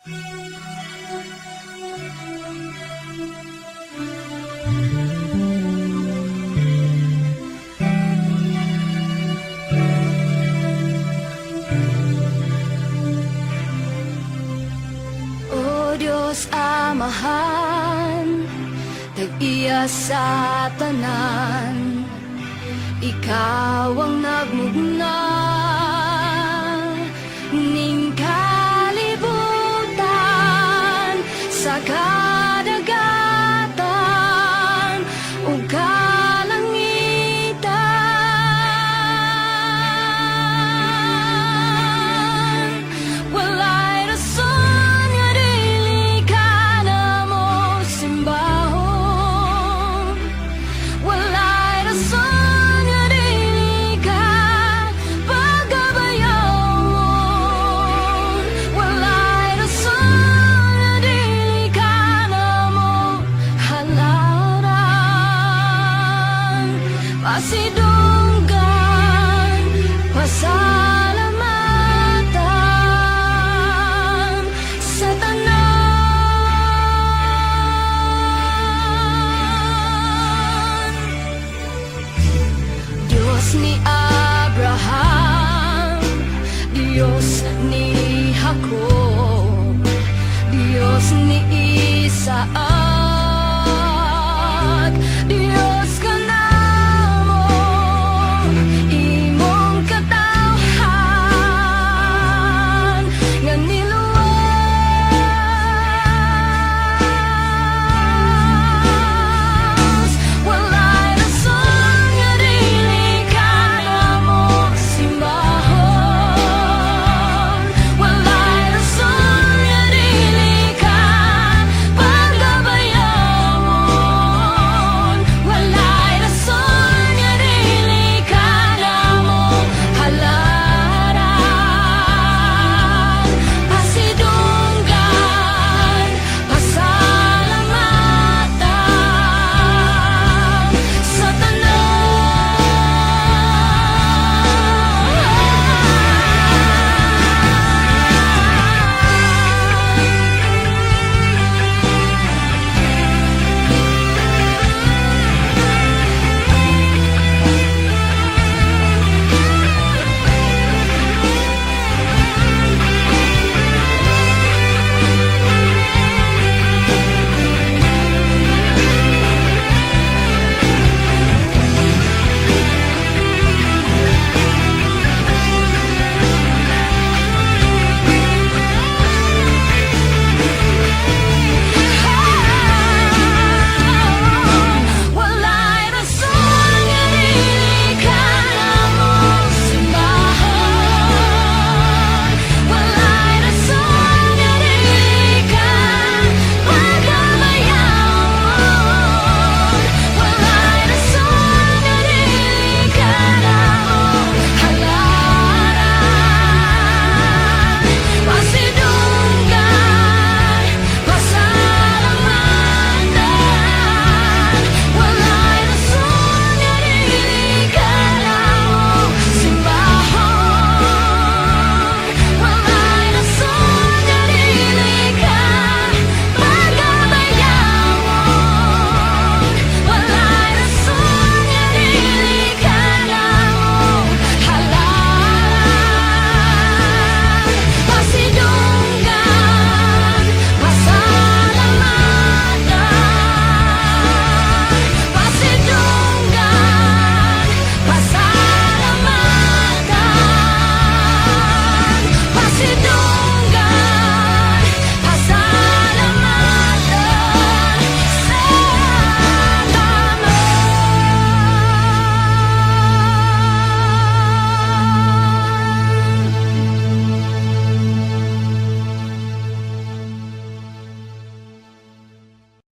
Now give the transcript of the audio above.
O Diyos Amahan, tag-iya sa tanan, Ikaw ang nagmugna ning kalibutan sa kadagatan ug kalangitan. Walay rason nga dili ka na mo simbahon. Walay rason nga dili ka pagabayawon. Walay rason nga dili ka na mo halaran. Pasidunggan, pasalamatan sa tanan. Diyos ni Abraham, Diyos ni Jacob, Diyos ni Isaac,